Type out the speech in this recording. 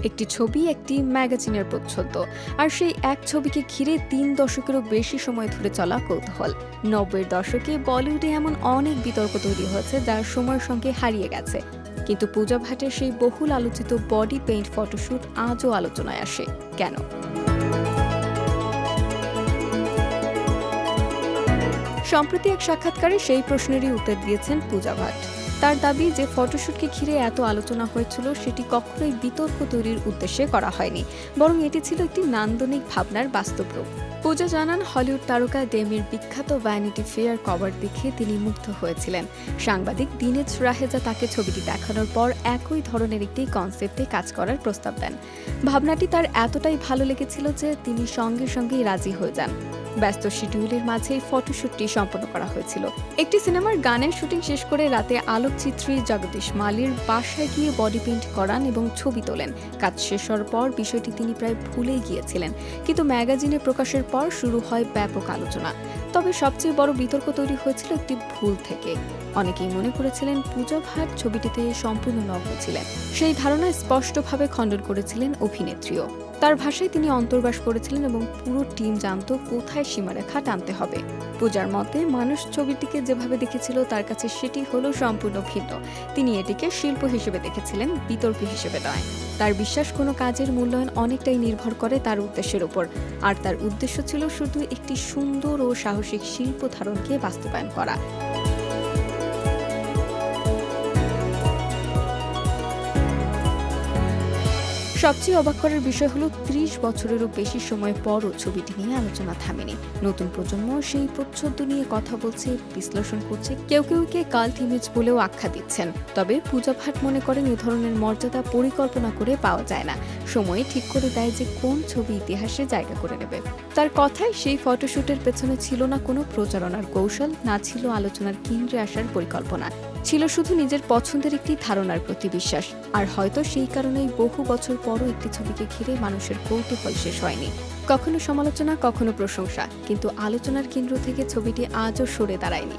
একটি ছবি একটি ম্যাগাজিনের প্রচ্ছদ, আর সেই এক ছবিকে ঘিরে ৩ দশকেরও বেশি সময় ধরে চলা কৌতূহল। ৯০-এর দশকে বলিউডে এমন অনেক বিতর্ক তৈরি হয়েছে যা সময়ের সঙ্গে হারিয়ে গেছে, কিন্তু পূজা ভাটের সেই বহুল আলোচিত বডি পেইন্ট ফটোশ্যুট আজও আলোচনায় আসে কেন? সম্প্রতি এক সাক্ষাৎকারে সেই প্রশ্নেরই উত্তর দিয়েছেন পূজা ভাট। তার দাবি যে ফটোশ্যুটকে ঘিরে এত আলোচনা হয়েছিল সেটি কখনোই বিতর্ক তৈরির উদ্দেশ্যে করা হয়নি, বরং এটি ছিল একটি নান্দনিক ভাবনার বাস্তব রূপ। পূজা জানান, হলিউড তারকা ডেমির বিখ্যাত ভ্যানিটি ফেয়ার কভার দেখে তিনি মুগ্ধ হয়েছিলেন। সাংবাদিক দিনেশ রাহেজা তাকে ছবিটি দেখানোর পর একই ধরনের একটি কনসেপ্টে কাজ করার প্রস্তাব দেন। ভাবনাটি তার এতটাই ভালো লেগেছিল যে তিনি সঙ্গে সঙ্গেই রাজি হয়ে যান। ব্যস্ত শিডিউলের মাঝে ফটোশ্যুটটি সম্পন্ন করা হয়েছিল। একটি সিনেমার গানের শুটিং শেষ করে রাতে আলোকচিত্রী জগদীশ মালির বাসায় গিয়ে বডি পেইন্ট করান এবং ছবি তোলেন। কাজ শেষ হওয়ার পর বিষয়টি তিনি প্রায় ভুলেই গিয়েছিলেন, কিন্তু ম্যাগাজিনে প্রকাশের পর শুরু হয় ব্যাপক আলোচনা। তবে সবচেয়ে বড় বিতর্ক তৈরি হয়েছিল একটি ভুল থেকে। অনেকেই মনে করেছিলেন পূজা ভাট ছবিটিতে সম্পূর্ণ নগ্ন ছিলেন। সেই ধারণা স্পষ্টভাবে খণ্ডন করেছিলেন অভিনেত্রীও। তার ভাষায় তিনি অন্তর্বাস করেছিলেন এবং পুরো টিম জানত কোথায় সীমারেখা টানতে হবে। পূজার মতে মানুষ ছবিটিকে যেভাবে দেখেছিল তার কাছে সেটি হলো সম্পূর্ণ ভিন্ন। তিনি এটিকে শিল্প হিসেবে দেখেছিলেন, বিতর্ক হিসেবে নয়। তার বিশ্বাস, কোনো কাজের মূল্যায়ন অনেকটাই নির্ভর করে তার উদ্দেশ্যের উপর, আর তার উদ্দেশ্য ছিল শুধু একটি সুন্দর ও সাহসিক শিল্প ধারণকে বাস্তবায়ন করা। সবচেয়ে অবাক করার বিষয় হলো ৩০ বছরেরও বেশি সময় পরও ছবিটি নিয়ে আলোচনা থামেনি। নতুন প্রজন্ম সেই প্রচ্ছদ নিয়ে কথা বলছে, বিশ্লেষণ করছে, কেউ কেউকে কাল্ট ইমেজ বলেও আখ্যা দিচ্ছেন। তবে পূজা ভাট মনে করেন এ ধরনের মর্যাদা পরিকল্পনা করে পাওয়া যায় না, সময় ঠিক করে দেয় যে কোন ছবি ইতিহাসে জায়গা করে নেবে। তার কথায় সেই ফটোশ্যুটের পেছনে ছিল না কোনো প্রচারণার কৌশল, না ছিল আলোচনার কেন্দ্রে আসার পরিকল্পনা, ছিল শুধু নিজের পছন্দের একটি ধারণার প্রতি বিশ্বাস। আর হয়তো সেই কারণেই বহু বছর পরও একটি ছবিকে ঘিরে মানুষের কৌতূহল শেষ হয়নি। কখনো সমালোচনা, কখনো প্রশংসা, কিন্তু আলোচনার কেন্দ্র থেকে ছবিটি আজও সরে দাঁড়ায়নি।